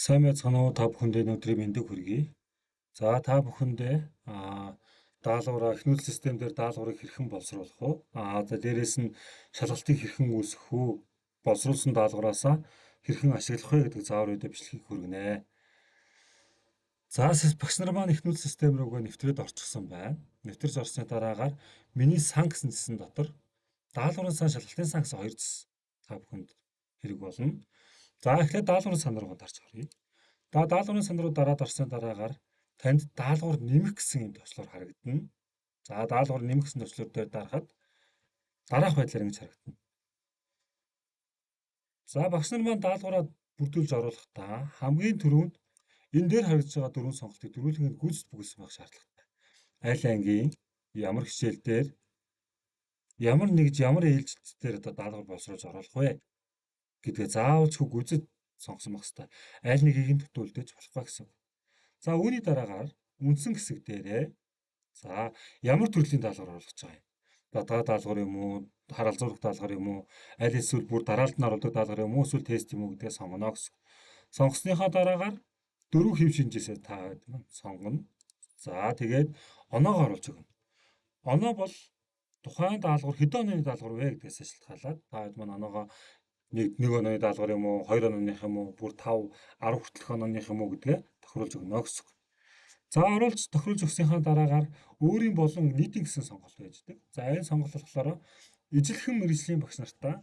Сайн байцгаана уу та бүхэндээ өнөөдрийн мэндийг хүргэе. За та бүхэндээ даалгавраа эхнүүл систем дээр даалгаврыг хэрхэн боловсруулах вэ? За дээрэс нь шалгалтыг хэрхэн үүсгэх вэ? Боловсруулсан даалгавраасаа хэрхэн ашиглах вэ гэдэг заавар үедээ бичлэгийг хүргэнэ. За багш нар маань эхнүүл систем рүүгээ нэвтрээд орчихсон байна. Нэвтэрч орсны дараагаар миний сан гэсэн зэсэн дотор даалгаврын сан, шалгалтын сан гэсэн хоёр зэс та бүхэнд хэрэг болно. За эхлээд даалгаврын сан руу дарж оръё. Даалгаврын сан руу дараад орсны дараагаар танд даалгавар нэмэх гэсэн юм төвчлөр харагдана. За даалгавар нэмэх гэсэн төвчлөр дээр дарахад дараах байдлаар ингэж харагдана. За багш нар маань даалгавраа бүрдүүлж оруулахдаа хамгийн түрүүнд энэ дээр харагдж байгаа дөрвөн сонголтыг дөрвөлгийн гүйцэд бүгэлсэн байх шаардлагатай. Аль ангийн ямар хичээл дээр ямар нэгж ямар ээлжит дээр даалгавар боловсруулж оруулах вэ гэдгээ заавалчгүй гүйцэд сонгосон байх хэрэгтэй. Аль нэгийг нь төтөөлдөж болохгүй гэсэн. За үүний дараагаар үндсэн хэсэг дээрээ ямар төрлийн даалгавар оруулах гэж байгаа юм. Бадгаа даалгавар юм уу, харалзуулах даалгавар юм уу, аль эсвэл бүр дараалт нь оруулах даалгавар юм уу, эсвэл тест юм уу гэдгээ сонгоно гэсэн. Сонгосныхаа дараагаар дөрвөн хэв шинжээсээ та сонгоно. За тэгээд оноогоо оруулж өгнө. Оноо бол тухайн даалгавар хэдэн оны даалгавар вэ гэдгээс шалтгаалаад та хэд маань оноогоо нэг онооны даалгавар юм уу, 2 онооных юм уу, бүр 5, 10 хүртэлх онооных юм уу гэдгээ тохируулж өгнө гэсэн. За оруулж тохируулж өгсөнийхаа дараагаар өөрийн болон нийтийн гэсэн сонголт байждаг. За энэ сонголт болохоор ижилхэн мэргэжлийн багш нартаа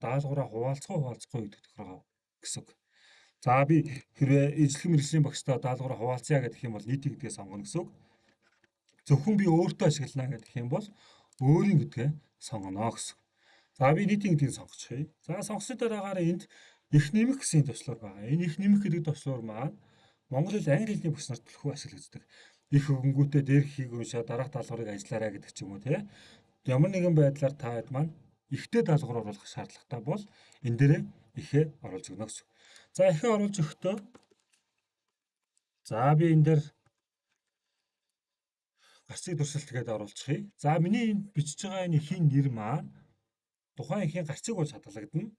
даалгавраа хуваалцахгүй гэдэг тохиргоо гэсэн. За би хэрвээ ижилхэн мэргэжлийн багштай даалгавраа хуваалцъя гэдэг юм бол нийтийн гэдгээ сонгоно гэсэн. Зөвхөн би өөртөө ашиглана гэдэг юм бол өөрийн гэдгээ сонгоно гэсэн. За би нийтийн гэдгийг сонгочихъя. За сонгосны дараагаар энд их нэмэх гэсэн төвчлөр байгаа. Энэ их нэмэх гэдэг төвчлөр маань монгол хэл, англи хэлний багш нарт төлхөө ашиглагддаг. Их хөнгүүтээ дээр ихийг уншаа дараах даалгаврыг ажиллаарай гэдэг ч юм уу тий. Ямар нэгэн байдлаар та хэд маань ихтэй даалгавар оруулах шаардлагатай бол энэ дээрээ ихээ оруулж өгнө гэсэн. За ихээ оруулж өгөхдөө за би энэ дээр гарцыг туршилт гэдээ оруулчихъя. За миний энд бичиж байгаа энэ ихийн нэр маань тухайн ихийн гарцыг болж хадгалагдана.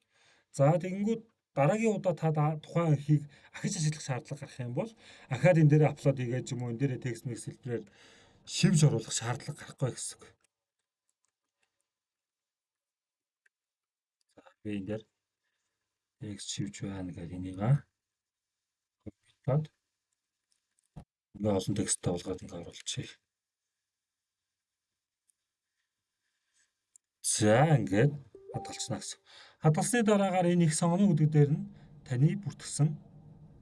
За тэгэнгүүт дараагийн удаа та тухайн ихийг ахиж ашиглах шаардлага гарах юм бол ахаад энэ дээрээ апплод хийгээд юм уу энэ дээрээ текст микс хэлбэрээр шивж оруулах шаардлага гарахгүй гэсэн. За би энэ дээр текст шивж байна гэдэг энийг ингээ олон тексттэй болгоод ингээ оруулчихъя. За ингээд хадгалчихна гэсэн. Хадгалсны дараагаар энэ их сонгоно гэдэг дээр нь таны бүртгэсэн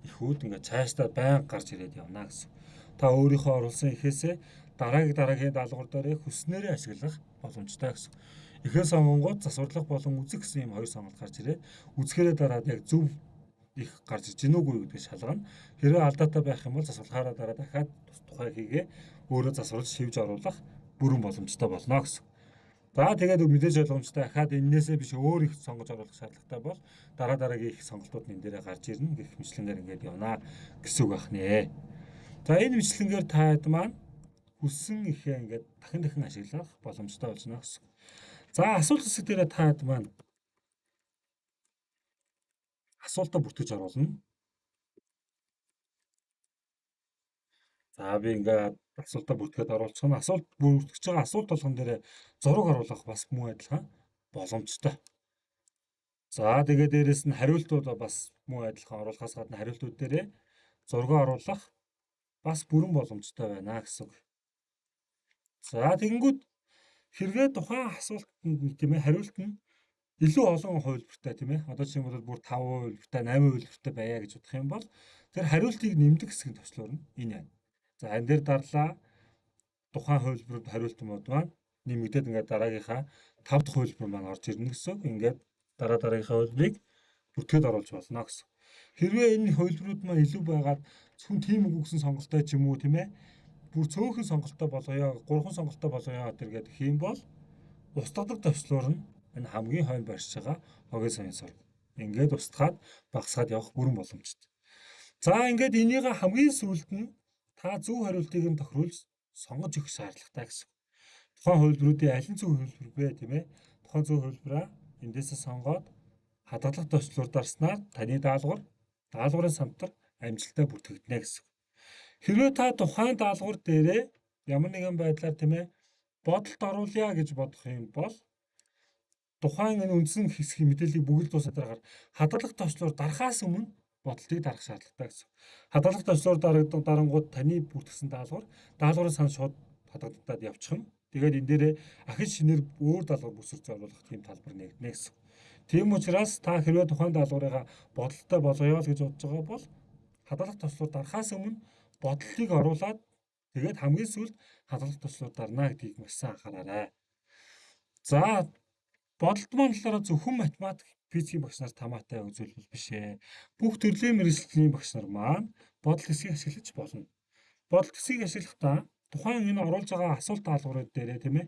ихүүд ингээд цаашдаа байнга гарч ирээд явна гэсэн. Та өөрийнхөө оруулсан ихээсээ дараагийн даалгавар дээр хүснээрээ ашиглах боломжтой гэсэн. Ихээ сонгонгууд засварлах болон үзэх гэсэн юм хоёр сонголт гарч ирээд үзэхээрээ дараад яг зөв их гарч иж гэнэ үгүй гэдгийг шалгана. Хэрвээ алдаатай байх юм бол засварлахаараа дараа дахиад тухайн ихийгээ өөрөө засварлаж шивж оруулах бүрэн боломжтой болно гэсэн. За тэгээд мэдээж ойлгомжтой ахаад энээсээ биш өөр их сонгож оруулах шаардлагатай бол дараагийн их сонголтууд энэ дээрээ гарч ирнэ гэх мэтлэнгээр ингээд явна гэсэн үг байна. За энэ мэтлэнгээр та хэд маань хүссэн ихээ ингээд дахин ашиглах боломжтой болж байна гэсэн. За асуулт хэсэг дээр та хэд маань асуултаа бүртгэж оруулна. За би ингээд асуултаа бүртгээд оруулчихна. Асуулт бүртгэж байгаа асуулт болгон дээр зураг оруулах бас муу адилхан боломжтой. За тэгээд дээрэс нь хариултууд бас муу адилхан оруулахаас гадна хариултууд дээрээ зураг оруулах бас бүрэн боломжтой байна гэсэн. За тэгэнгүүт хэрвээ тухайн асуултанд тийм ээ хариулт нь илүү олон хувилбартай тийм ээ. Одоо жишээлбэл бүр 5 хувилбартай, 8 хувилбартай байя гэж бодох юм бол тэр хариултыг нэмдэг хэсгийн төслөөр нь энэ байна. За энэ дээр дарлаа тухайн хувилбарт хариултууд маань нэмэгдээд ингээд дараагийнхаа 5 дахь хувилбар маань орж ирнэ гэсэн. Ингээд дараагийнхаа хувилбарыг бүртгээд оруулж болно гэсэн. Хэрвээ энэ хувилбарууд маань илүү байгаад зөвхөн тийм үг гэсэн сонголттой ч юм уу тийм ээ. Бүр цөөхөн сонголттой болгоё, 3 сонголттой болгоё гэдэг юм бол устгадаг төвчлөөр нь энэ хамгийн хойно барьж байгаа хогийн соён сураг. Ингээд устгаад багасгаад явах бүрэн боломжтой. За ингээд энийг хамгийн сүүлд нь та зөв хариултыг нь тохируулж сонгож өгөх шаардлагатай гэсэн. Тухайн хувилбаруудын аль нь зөв хувилбар вэ тийм ээ? Тухайн зөв хувилбараа эндээсээ сонгоод хадгалах төвчлөөр дарснаар таны даалгаврын самтар амжилттай бүртгэгдэнэ гэсэн. Хэрвээ та тухайн даалгавар дээрээ ямар нэгэн байдлаар тийм ээ бодолд оруулъя гэж бодох юм бол тухайн энэ үндсэн хэсгийн мэдээллийг бүгд дуусаад дараагаар хадгалах товчлуур дарахаас өмнө бодолтыг дарах шаардлагатай гэсэн. Хадгалах товчлуур дарангууд таны бүртгэсэн даалгаврын сан шууд хадгалагдаад явчихна. Тэгээд энэ дээрээ ахиж шинээр өөр даалгавар бүсэрч оруулах тийм талбар нэгдэнэ гэсэн. Тийм учраас та хэрвээ тухайн даалгаврыгаа бодолтой болгоё л гэж бодож байгаа бол хадгалах товчлуур дарахаас өмнө бодлыг оруулаад тэгээд хамгийн сүүлд хадгалах товчлуур дарна гэдгийг маш сайн анхаараарай. За бодолт маань болохоор зөвхөн математик, физикийн багш нар тамаатай үзүүлбэл биш ээ. Бүх төрлийн мэргэжлийн багш нар маань бодол хэсгийг ашиглаж болно. Бодол хэсгийг ашиглахдаа тухайн энэ оруулж байгаа асуулт даалгаврууд дээрээ тийм ээ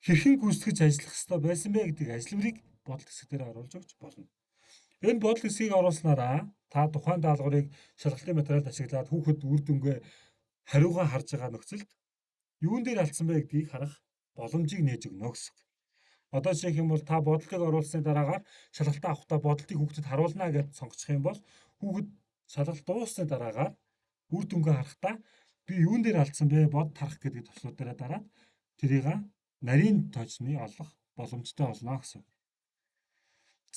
хэрхэн гүйцэтгэж ажиллах ёстой байсан бэ гэдэг ажлыг бодол хэсэг дээр оруулж өгч болно. Энэ бодол хэсгийг оруулснараа та тухайн даалгаврыг шалгалтын материалд ашиглаад хүүхэд үр дүнгээ хариугаа харж байгаа нөхцөлд юун дээр алдсан бэ гэдгийг харах боломжийг нээж өгнө гэсэн. Одоо жишээлх юм бол та бодлыг оруулсны дараагаар шалгалтаа авахдаа бодлыг хүүхдэд харуулна гэж сонгочих юм бол хүүхэд шалгалт дууссаны дараагаар үр дүнгээ харахтаа би юун дээр алдсан бэ бод тарах гэдэг товчлуудаараа дараад тэрийг нарийн тожны олох боломжтой болно гэсэн.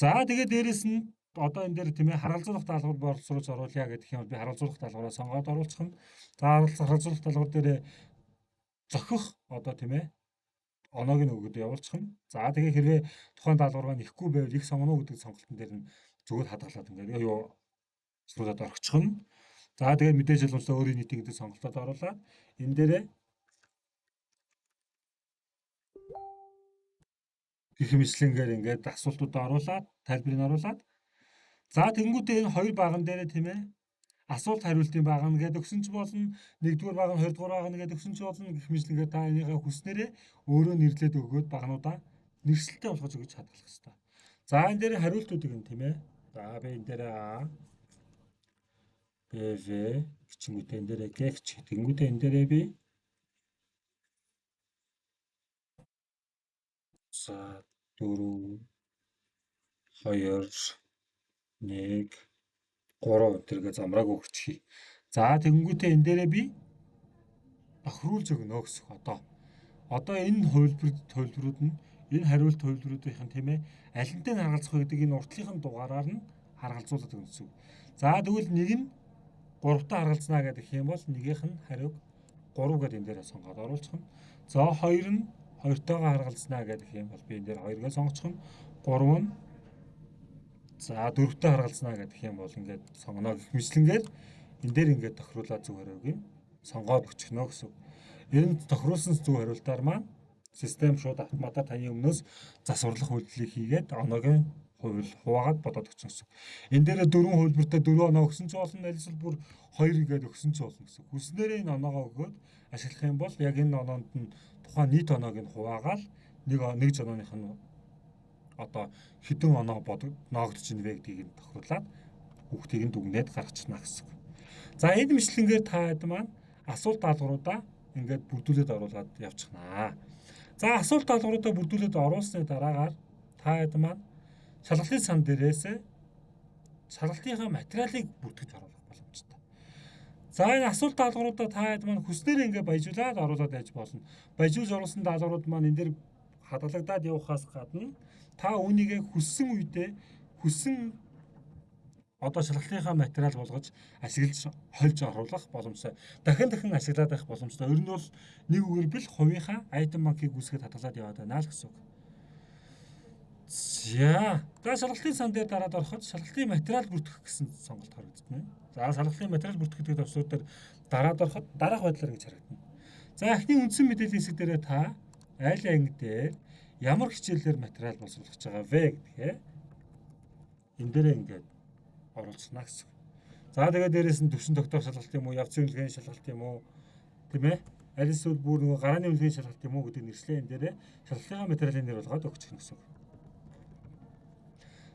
За тэгээд дээрэс нь одоо энэ дээр тийм ээ харгалзуулах даалгавар боловсруулж оруулъя гэдэг юм бол би харгалзуулах даалгавраа сонгоод оруулах нь. За харгалзуулах даалгавар дээр зохих одоо тийм ээ оноог нь өгөөд явуулчих нь. За тэгээ хэрвээ тухайн даалгавраа нэхгүй байвал их сонгоно гэдэг сонголтын дээр нь зүгээр хадгалаад ингээд юу сургуулиуд орчих нь. За тэгээ мэдээж боломжтой өөрийн нийтийн гэдэг сонголтод оруулаад энэ дээрээ гэх мэтлэнгээр ингээд асуултуудаа оруулаад тайлбарыг оруулаад за тэнгуүтээ энэ хоёр баган дээрээ тийм ээ асуулт хариултын баган гэдэг өгсөн ч болно, нэгдүгээр баган, хоёрдугаар баган гэдэг өгсөн ч болно гэх мэтлэнгээр та энийгээ хүснээрээ өөрөө нэрлээд өгөөд багнуудаа нэршилтэй болгож өгч хадгалах хэрэгтэй. За энэ дээр хариултуудыг нь тийм ээ. За би энэ дээр А БВ гिचингүүтээ энэ дээр Г гिच тэнгүүтээ энэ дээрээ би за 4 2 1 3 тэргээ замрааг өгчихье. За тэгэнгүүтээ энэ дээрээ би тохируулж өгнө гэсэн. Одоо энэ хувилбарууд нь энэ хариулт хувилбаруудын тийм ээ алинтай нь харгалзах вэ гэдэг энэ уртлынхын дугаараар нь харгалзуулаад өгнө гэсэн. За тэгвэл нэг нь 3-таа харгалзнаа гэдэг юм бол нэгийнх нь хариуг 3 гэдэг энэ дээрээ сонгоод оруулчих нь. За 2 нь 2-тоогоо харгалзнаа гэдэг юм бол би энэ дээр 2-гээ сонгочих нь. 3 нь за 4-төө харгалзнаа гэдэг юм бол ингээд сонгоно гэх мэтлэнгээр энэ дээр ингээд тохируулаад зөв хариуг нь сонгоод өчгнө гэсэн. Энэ тохируулсан зөв хариултаар маань систем шууд автоматар таны өмнөөс засварлах үйлдэлийг хийгээд оноогийн хуваагаад бодоод өгсөн гэсэн. Энэ дээр 4 хувилбартай 4 оноо өгсөн ч болно, альсвал бүр 2 гээд өгсөн ч болно гэсэн. Хүснээрээ энэ оноогоо өгөөд ашиглах юм бол яг энэ оноонд нь тухайн нийт оноог нь хуваагаад нэг жонооных нь одоо хэдэн оноо ноогдож ийн вэ гэдгийг нь тохируулаад хүүхдийг нь дүгнээд гаргачихна гэсэн. За энэ мэтлэнгээр та хэд маань асуулт даалгавруудаа ингээд бүрдүүлээд оруулаад явчихнаа. За асуулт даалгавруудаа бүрдүүлээд оруулсны дараагаар та хэд маань шалгалтын сан дээрээс шалгалтынхаа материалыг бүртгэж оруулах боломжтой. За энэ асуулт даалгавруудаа та хэд маань хүснээр ингээд баяжуулаад оруулаад яаж болно. Баяжуулж оруулсан даалгаврууд маань энэ дэр хадгалагдаад явахаас гадна та үүнийгээ хүссэн үедээ хүссэн одоо шалгалтынхаа материал болгож ашиглаж хольж оруулах боломжтой. Дахин ашиглаад байх боломжтой. Ер нь бол нэг үгээр бил хувийнхаа айтем банкыг үүсгээд хадгалаад яваад байна л гэсэн үг. За шалгалтын сан дээр дараад ороход шалгалтын материал бүртгэх гэсэн сонголт харагдана. За шалгалтын материал бүртгэх гэдэг төвсүүд дээр дараад ороход дараах байдлаар ингэж харагдана. За эхний үндсэн мэдээллийн хэсэг дээр та айл анги дээр ямар хичээлээр материал боловсруулах гэж байгаа вэ гэдгээ энэ дээрээ ингээд оруулчихна гэсэн. За тэгээд дээрээс нь төвшин тогтоох шалгалт юм уу, явцын үнэлгээний шалгалт юм уу, тийм ээ? Аль эсвэл бүр нөгөө гарааны үнэлгээний шалгалт юм уу гэдэг нэршлээ энэ дээрээ шалгалтын материалын нэр болгоод өгчих нь гэсэн.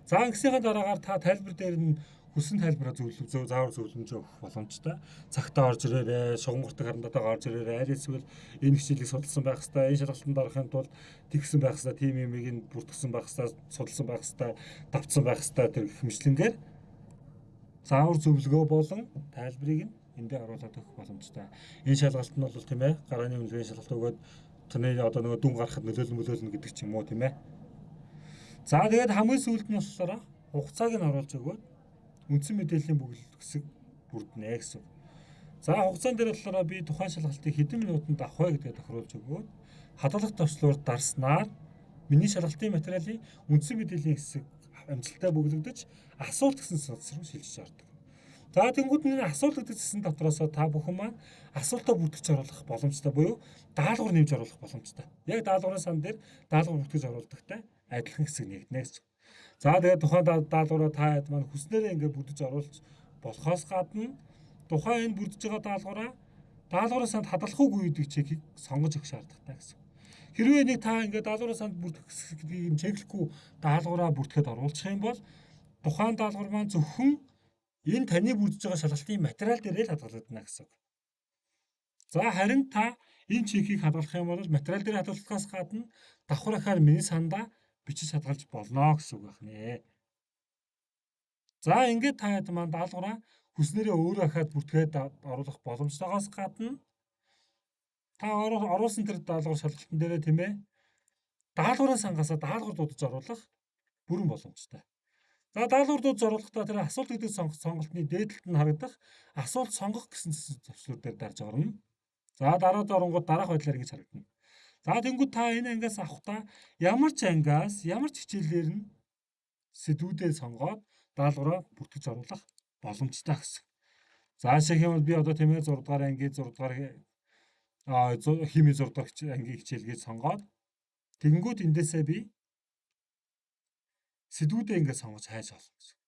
За ингэснийхаа дараагаар та тайлбар дээр нь хүссэн тайлбараа заавар зөвлөмж өгөх боломжтой. Цагтаа орж ирээрээ, шугамгартаг харандатайгаа орж ирээрээ, аль эсвэл энэ хичээлийг судалсан байх хэвээр, энэ шалгалтанд орохын тулд тэгсэн байх хэвээр, тим юмыг нь бүртгэсэн байх хэвээр, судалсан байх хэвээр, давтсан байх хэвээр тэр хэмжлэнгээр заавар зөвлөгөө болон тайлбарыг нь эндээ оруулаад өгөх боломжтой. Энэ шалгалт нь бол тийм ээ гарааны үнэлгээний шалгалт өгөөд таны одоо нөгөө дүн гарахад нөлөөлнө гэдэг ч юм уу тийм ээ. За тэгээд хамгийн сүүлд нь болохоор хугацааг нь оруулж өгөөд үндсэн мэдээллийн бүгд хэсэг бүрднэ гэсэн. За хугацаан дээр болохоор би тухайн шалгалтыг хэдэн минутанд авах вэ гэдгээ тохируулж өгөөд хадгалах төвчлөөр дарснаар миний шалгалтын материалын үндсэн мэдээллийн хэсэг амжилттай бүглэгдэж асуулт гэсэн цэц рүү шилжиж ордог. За тэнгууд энэ асуулт гэдэг цэцэн дотроос та бүхэн маань асуултаа бүртгэж оруулах боломжтой буюу даалгавар нэмж оруулах боломжтой. Яг даалгаврын сан дээр даалгавар бүртгэж оруулдагтай адилхан хэсэг нэгднэ гэсэн. За тэгээд тухайн даалгавраа та хэд маань хүснээрээ ингээд бүрдэж оруулж болохоос гадна тухайн энэ бүрдэж байгаа даалгаврын санд хадгалах уу гэдэг чекийг сонгож өгөх шаардлагатай гэсэн. Хэрвээ нэг та ингээд даалгаврын санд бүрдэх гэдгийг чеклэхгүй даалгавраа бүртгэхэд оруулах юм бол тухайн даалгавар маань зөвхөн энэ таны бүрдэж байгаа шалгалтын материал дээрээ л хадгалагдана гэсэн. За харин та энэ чекийг хадгалах юм бол материал дээр хадгалахаас гадна давхар ахаар миний сандаа бичиж хадгалж болно гэсэн үг байна. За ингээд та хэд маань даалгавраа хүснээрээ өөрөө ахаад бүртгээд оруулах боломжтойгоос гадна та оруулсан тэр даалгавар шалгалтын дээрээ тийм ээ даалгаврын сангаас даалгавар дуудаж оруулах бүрэн боломжтой. За даалгавар дуудаж оруулахдаа тэр асуулт гэдэг сонголтны дээдлэлт нь харагдах асуулт сонгох гэсэн зөвчлүүдээр дарж орно. За дараад оронгууд дараах байдлаар ингэж харагдана. За тэнгууд та энэ ангиас авахдаа ямар ч ангиас ямар ч хичээлээр нь сэдвүүдээ сонгоод даалгавраа бүртгэж оруулах боломжтой гэсэн. За жишээ нь би одоо тийм ээ 6 дугаар ангийн 6 дугаар химийн 6 дугаар ангийн хичээлгээд сонгоод тэгэнгүүт эндээсээ би сэдвүүдээ ингээд сонгож хайж олно гэсэн.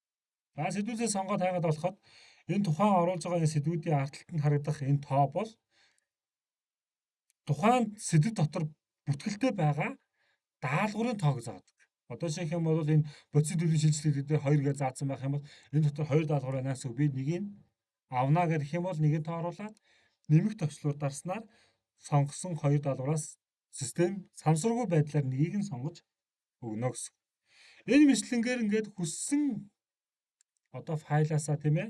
За сэдвүүдээ сонгоод хайгаад болоход энэ тухайн оруулж байгаа энэ сэдвүүдийн ардлалд харагдах энэ тоо бол тухайн сэдв дотор бүртгэлтэй байгаа даалгаврын тоог заадаг. Одоо жишээ нь бол энэ бодис төлөвийн шилжилтүүд дээр 2 гэж заасан байх юм бол энэ дотор 2 даалгавар байна гэсэн. Би нэгийг авна гэх юм бол нэгийг тооруулаад нэмэх төвчлөөр дарснаар сонгосон 2 даалгавраас систем самсаргүй байдлаар нэгийг нь сонгож өгнө гэсэн. Энэ мэтлэнгээр ингээд хүссэн одоо файлаасаа тийм ээ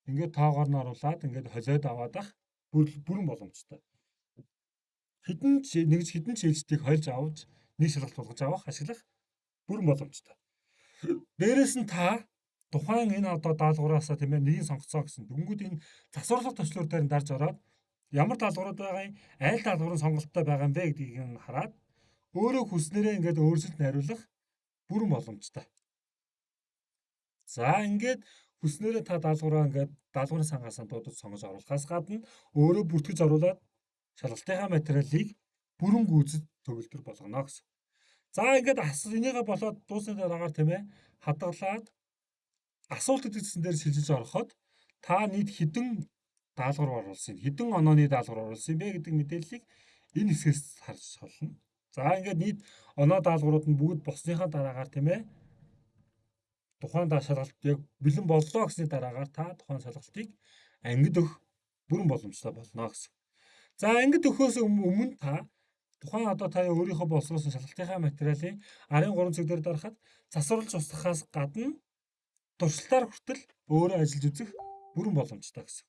ингээд тоогоор нь оруулаад ингээд холиод аваад ах бүрэн боломжтой. Хэдэн шилжилтийг хольж авч нэг шалгалт болгож авах ашиглах бүрэн боломжтой. Дээрээс нь та тухайн энэ одоо даалгавраасаа тийм ээ нэгийг сонгоцоо гэсэн. Дүнгүүд энэ засварлах төслөөр дээр дарж ороод ямар даалгаврууд байгаа юм, аль даалгаврын сонголттой байгаа юм бэ гэдгийг нь хараад өөрөө хүснээрээ ингээд өөрчлөлт найруулах бүрэн боломжтой. За ингээд хүснээрээ та даалгавраа ингээд даалгаврын сангаас дуудаж сонгож оруулахаас гадна өөрөө бүртгэж оруулаад шалгалтынхаа материалыг бүрэн гүйцэд төгөлдөр болгоно гэсэн. За ингээд энийгээ болоод дуусны дараагаар тийм ээ хадгалаад асуулт гэдэгсэн дээр шилжиж ороход та нийт хэдэн даалгавар оруулсан, хэдэн онооны даалгавар оруулсан бэ гэдэг мэдээллийг энэ хэсгээс харж олно. За ингээд нийт оноо даалгаврууд нь бүгд босныхаа дараагаар тийм ээ тухайн шалгалт яг бэлэн боллоо гэсний дараагаар та тухайн шалгалтыг ангид өгөх бүрэн боломжтой болно гэсэн. За ангид өгөхөөс өмнө та тухайн одоо та өөрийнхөө боловсруулсан шалгалтынхаа материалын арын 3 цэг дээр дарахад засварлаж устгахаас гадна туршилтаар хүртэл өөрөө ажиллаж үзэх бүрэн боломжтой гэсэн.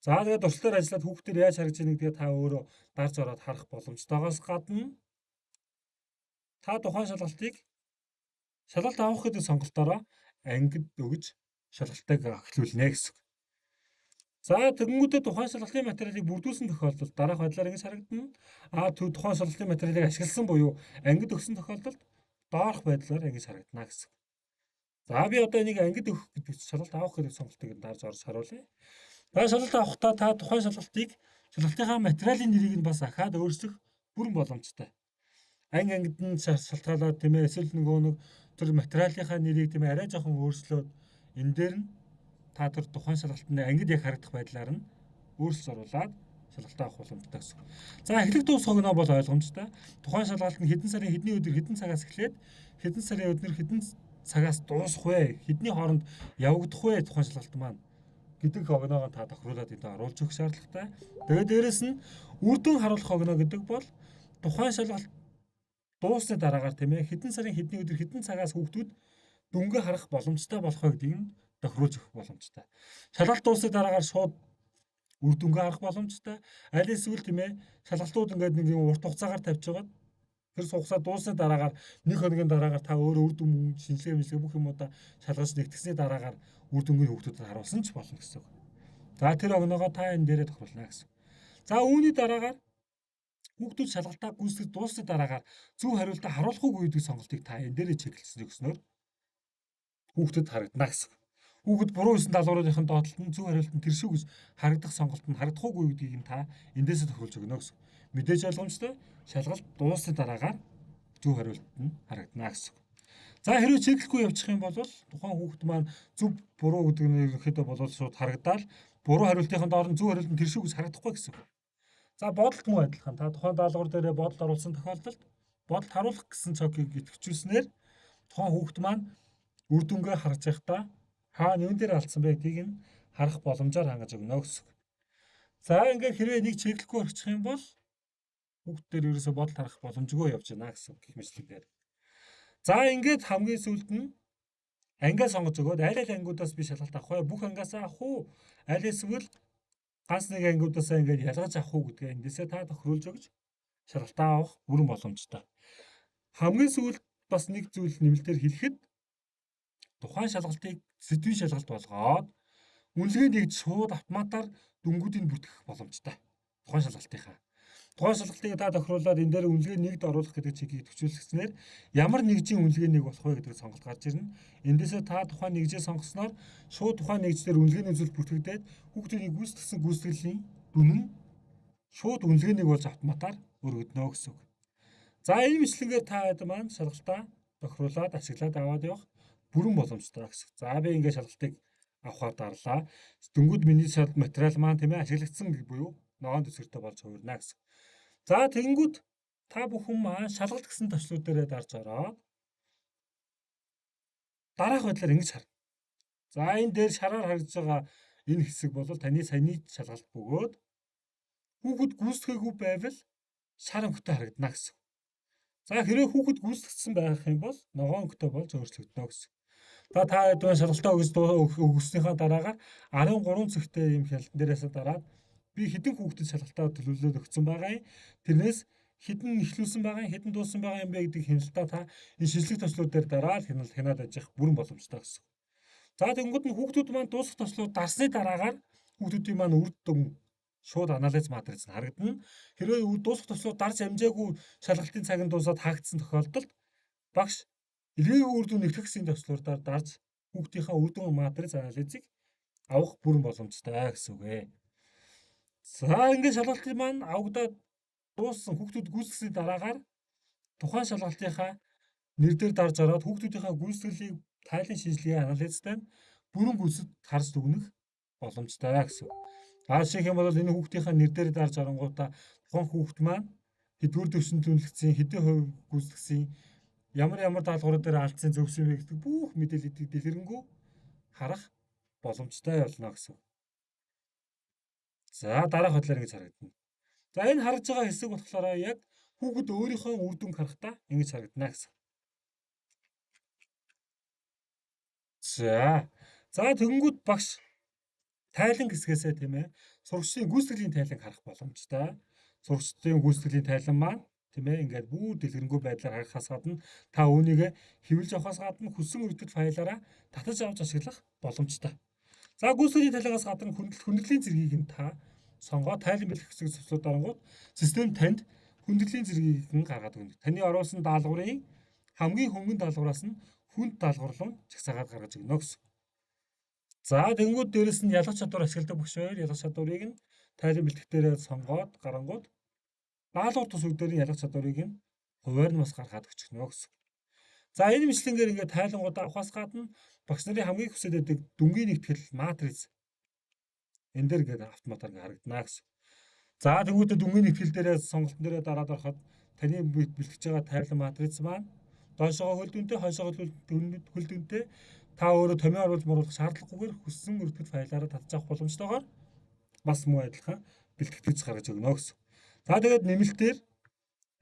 За тэгээд туршилтаар ажиллаад хүүхдээр яаж харагдж байгааг гэдгээ та өөрөө дарж ороод харах боломжтойгоос гадна та тухайн шалгалт авах гэдэг сонголтоороо ангид өгж шалгалтыг эхлүүлнэ гэсэн. За тэгэнгүүтээ тухайн шалгалтын материалыг бүрдүүлсэн тохиолдолд дараах байдлаар ингэж харагдана. Тухайн шалгалтын материалыг ашигласан буюу ангид өгсөн тохиолдолд доорх байдлаар ингэж харагдана гэсэн. За би одоо энийг ангид өгөх гэдэг шалгалт авах гэдэг сонголтыг дарж орж харуулъя. За шалгалт авахдаа та тухайн шалгалтынхаа материалын нэрийг нь бас ахаад өөрчлөх бүрэн боломжтой. Ангид нь шалтгаалаад тийм ээ эсвэл нэг тэр материалынхаа нэрийг тийм ээ арай жоохон өөрчлөөд энэ дээр нь та тэр тухайн шалгалтанд ангид яг харагдах байдлаар нь өөрчлөлт оруулаад шалгалт авах боломжтой гэсэн. За эхлэх дуус хогноо бол ойлгомжтой. Тухайн шалгалт нь хэдэн сарын хэдний өдөр хэдэн цагаас эхлээд хэдэн сарын өдөр хэдэн цагаас дуусах вэ? Хэдний хооронд явагдах вэ тухайн шалгалт маань гэдэг хогноогоо та тохируулаад энд оруулж өгөх шаардлагатай. Тэгээд дээрэс нь үр дүн харуулах хогноо гэдэг бол тухайн шалгалт дуусны дараагаар тийм ээ хэдэн сарын хэдний өдөр хэдэн цагаас хүүхдүүд дүнгээ харах боломжтой болох вэ гэдгийг нь тохируулж өгөх боломжтой. Шалгалт дуусны дараагаар шууд үр дүнгээ харах боломжтой. Аль эсвэл тийм ээ шалгалтууд ингээд нэг юм урт хугацаагаар тавьж байгаа. Тэр хугацаа дуусны дараагаар нэг хоногийн дараагаар та өөрөө үр дүн шинжилгээ бүх юмудаа шалгаж нэгтгэсний дараагаар үр дүнгийн хүүхдүүдэд харуулсан ч болно гэсэн үг. За тэр огноогоо та энэ дээрээ тохируулна гэсэн. За үүний дараагаар хүүхдүүд шалгалтаа гүйцэтгэж дуусны дараагаар зөв хариултаа харуулах уу гэдэг сонголтыг та энэ дээрээ чиглэлцэн өгснөөр хүүхдэд харагдана гэсэн. Хүүхэд буруу хийсэн даалгаврын доотлолт нь зөв хариулт нь тэр шиг гэж харагдах сонголт нь харагдах уугүй гэдгийг нь та эндээсээ тохируулж өгнө гэсэн. Мэдээж ойлгомжтой шалгалт дуусны дараагаар зөв хариулт нь харагдана гэсэн. За хэрвээ чиглэхгүй явчих юм бол тухайн хүүхэд маань зөв буруу гэдэг нь ерөнхийдөө бол шууд харагдаал буруу хариултын доор нь зөв хариулт нь тэр шиг гэж харагдахгүй гэсэн. За бодолт муу адилхан та тухайн даалгавар дээрээ бодол оруулсан тохиолдолд бодолт харуулах гэсэн цогыг идэвхжүүлснээр тухайн хүүхэд маань үр дүнгээ харж байхдаа хаана юун дээр алдсан бэ гэдгийг нь харах боломжоор хангаж өгнө гэсэн. За ингээд хэрвээ нэг чиглэхгүй орчих юм бол хүүхд дээр ерөөсө бодол харах боломжгүй явж байна гэсэн гэх мэтлэгээр. За ингээд хамгийн сүүлд нь ангиа сонгож өгөөд аль ангиудаас би шалгалт авах вэ? Бүх ангиасаа авах уу? Аль эсвэл ганц нэг ангиудаасаа ингээд ялгаж авах уу гэдгээ эндээсээ та тохируулж өгч шалгалтаа авах бүрэн боломжтой. Хамгийн сүүлд бас нэг зүйл нэмэлтээр хэлэхэд тухайн шалгалтыг сэдвийн шалгалт болгоод үнэлгээ нэгж шууд автоматар дүнгуудыг бүтгэх боломжтой. Тухайн шалгалтынхаа. Тухайн шалгалтыг та тохируулаад энэ дээр үнэлгээ нэгд оруулах гэдэг чигийг төвчүүлснээр ямар нэгжийн үнэлгээ нэг болох вэ гэдэг сонголт гарч ирнэ. Эндээсээ та тухайн нэгжээ сонгосноор шууд тухайн нэгжлэр үнэлгээний үзүүлэлт бүртгэгдээд хүүхдийн гүйцэтгсэн гүйцэтгэлийн дүн нь шууд үнэлгээ нэг болж автоматар өргөднө гэсэн үг. За энэ мэтлэнгээр та хэд маань шалгалтаа тохируулаад ашиглаад аваад явах бүрэн боломжтой гэсэн. За би ингээд шалгалтыг авахаар дарлаа. Дөнгөд миний шалгалт материал маань тийм ээ ашиглагдсан буюу ногоон төсвөртэй болж хувирна гэсэн. За тэгэнгүүт та бүхэн маань шалгалт гэсэн төслүүд дээрээ дарж ороод дараах байдлаар ингэж харна. За энэ дээр шараар харагдж байгаа энэ хэсэг бол таны саяны шалгалт бөгөөд хүүхэд гүйцэтгээгүй байвал шар өнгөтэй харагдана гэсэн. За хэрвээ хүүхэд гүйцэтгсэн байх юм бол ногоон өнгөтэй болж өөрчлөгдөнө гэсэн. За та хэдвэн шалгалтаа өгснийхаа дараагаар 13 цагтай юм хяналтан дээрээс дараад би хэдэн хүүхдэд шалгалтаа төлөвлөлөөд өгсөн байгаа юм. Тэрнээс хэдэн эхлүүлсэн байгаа юм, хэдэн дууссан байгаа юм бэ гэдэг хяналтаа та энэ шинжлэх төслүүд дээр дараад хянаад ажих бүрэн боломжтой гэсэн. За тэгэнгүүт нь хүүхдүүд маань дуусах төслүүд дарсны дараагаар хүүхдүүдийн маань үр дүн шууд анализ матриц нь харагдана. Хэрвээ дуусах төслүүд дарж амжаагүй шалгалтын цаг нь дуусаад хаагдсан тохиолдолд багш илгээгүй үр дүн нэгтгэсэн төслүүдээр дарж хүүхдийнхээ үр дүн матриц анализыг авах бүрэн боломжтой гэсэн үг ээ. За ингээд шалгалтын маань авагдаад дууссан хүүхдүүд гүйцэтгсэний дараагаар тухайн шалгалтынхаа нэр дээр дарж ороод хүүхдүүдийнхээ гүйцэтгэлийг тайлан шинжилгээ анализтай бүрэн гүйцэд харж дүгнэх боломжтой гэсэн. Жишээлх юм бол энэ хүүхдийнхээ нэр дээр дарж оронгуудаа тухайн хүүхд маань хэдвэр төвшөнд үнэлэгдсэн, хэдэн хувь гүйцэтгсэн, ямар даалгаврууд дээр алдсан зөвсөн вэ гэдэг бүх мэдээллүүдийг дэлгэрэнгүй харах боломжтой болно гэсэн. За дараах бодлоор ингэж харагдана. За энэ харж байгаа хэсэг болохоор яг хүүхэд өөрийнхөө үр дүнг харахтаа ингэж харагдана гэсэн. За тэгэнгүүт багш тайлан хэсгээсээ тийм ээ сурагчдын гүйцэтгэлийн тайланг харах боломжтой. Сурагчдын гүйцэтгэлийн тайлан маань тийм ээ ингээд бүр дэлгэрэнгүй байдлаар харахаас гадна та үүнийг хэвлэж авахаас гадна хүссэн үргэлжлэл файлаараа татаж авч ашиглах боломжтой. За гүйцэтгэлийн тайлангаас гадна хүндэтгэлийн зэргийг нь та сонгоод тайлан бэлтгэх хэсэг цуцлууд дарангууд систем танд хүндэтгэлийн зэргийг нь гаргаад өгнө. Таны оруулсан даалгаврын хамгийн хөнгөн даалгавраас нь хүнд даалгаварлан чагсаагаад гаргаж өгнө гэсэн. За тэгэнгүүт дээрэс нь ялгах чадвар ашигладаг багш хоёр ялгах чадварыг нь тайлан бэлтгэх дээрээ сонгоод гарангууд даалгавар төсөв дээр нь ялгах чадварыг нь хуваар нь бас гаргаад өчгнө гэсэн. За энэ мэтлэнгээр ингээд тайлангуудаа авахаас гадна багш нарын хамгийн хүсэж байдаг дүнгийн нэгтгэл матриц энэ дээр ингээд автоматар харагдана гэсэн. За тэгвэл дүнгийн нэгтгэл дээрээ сонголтын дээрээ дараад ороход таны бэлтгэж байгаа тайлан матриц маань доошогоо хөл дүнтэй хойшоогоо хөл дүнтэй та өөрөө томьёо оруулж моруулах шаардлагагүйгээр хүссэн үргэлжлэл файлаараа татж авах боломжтойгоор бас муу адилхан бэлтгэж гаргаж өгнө гэсэн. За тэгээд нэмэлтээр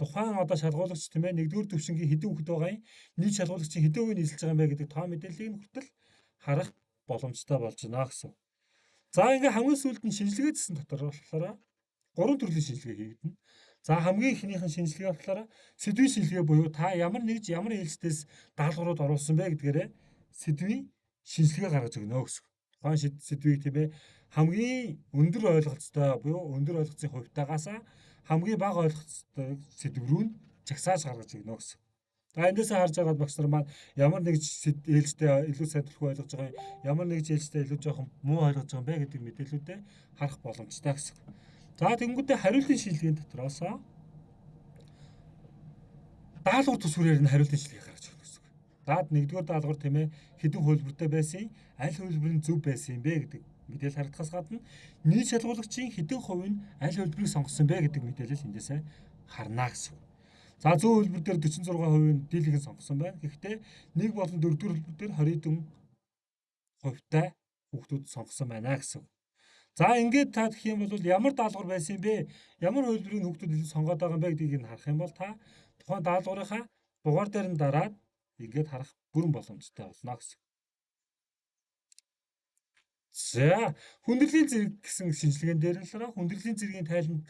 тухайн одоо шалгуулагч тийм ээ нэгдүгээр төвшингийн хэдэн хүүхэд байгаа юм нийт шалгуулагчийн хэдэн хувийг нийлж байгаа юм бэ гэдэг тоо мэдээллийг нь хүртэл харах боломжтой болж байна гэсэн. За ингээ хамгийн сүүлд нь шинжилгээ гэсэн дотор болохоор 3 төрлийн шинжилгээ хийгдэнэ. За хамгийн ихнийх нь шинжилгээ болохоор сэдвийн шинжилгээ буюу та ямар ээлжтээс даалгаврууд оруулсан бэ гэдгээрээ сэдвийн шинжилгээ гаргаж өгнө гэсэн. Тухайн сэдвийг тийм ээ хамгийн өндөр ойлголцтой буюу өндөр ойлголцын хувьтаагаас хамгийн бага ойлголцтой сэдв рүү нь жагсааж гаргаж өгнө гэсэн. За эндээсээ харж байгаа багш нар маань ямар нэг ээлжтэй илүү сайн төлөв ойлгож байгаа юм, ямар нэг ээлжтэй илүү жоохон муу ойлгож байгаа юм бэ гэдэг мэдээлүүдээ харах боломжтой гэсэн. За тэгэнгүүтээ хариултын шинжилгээний дотроос даалгавар төсвөрээр нь хариултын шинжилгээ гаргаж өгнө гэсэн. За нэгдүгээр даалгавар тийм ээ хэдэн хувилбартай байсан, аль хувилбар нь зөв байсан юм бэ гэдэг мэдээлэл харагдахаас гадна нийт шалгуулагчийн хэдэн хувь нь аль хувилбарыг сонгосон бэ гэдэг мэдээлэл эндээсээ харна гэсэн. За зүүн хөлбөр дээр 46% нь дийлэнх сонгосон байна. Гэхдээ нэг болон дөрөвдүгээр хөлбөр дээр 20% хүүхдүүд сонгосон байна гэсэн. За ингээд та гэх юм бол ямар даалгавар байсан юм бэ? Ямар хөлбөрийг хүүхдүүд илүү сонгоод байгаа юм бэ гэдгийг нь харах юм бол та тухайн даалгаврынхаа дугаар дээр нь дараад ингээд харах бүрэн боломжтой болно гэсэн. За хүндрэлийн зэрэг гэсэн шинжилгээнд дээр нь хүндрэлийн зэргийн тайланд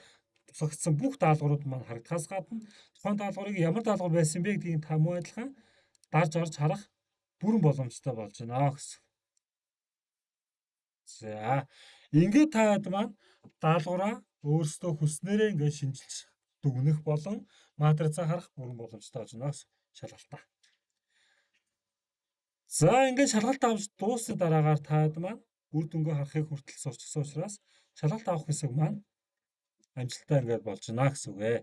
тусгагдсан бүх даалгаврууд маань харагдахаас гадна тухайн даалгаврыг ямар даалгавар байсан бэ гэдгийг та муу адилхан дарж орж харах бүрэн боломжтой болж байна гэсэн. За ингээд таад маань даалгавраа өөрсдөө хүснээрээ ингээд шинжилж дүгнэх болон матрицаа харах бүрэн боломжтой болж байна гэсэн шалгалтаа. За ингээд шалгалт авч дуусны дараагаар таад маань үр дүнгээ харахыг хүртэл сурчсан учраас шалгалт авах хэсэг маань амжилттай ингээд болж байна гэсэн үг ээ.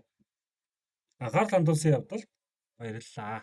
Анхаарал хандуулсан явдал баярлалаа.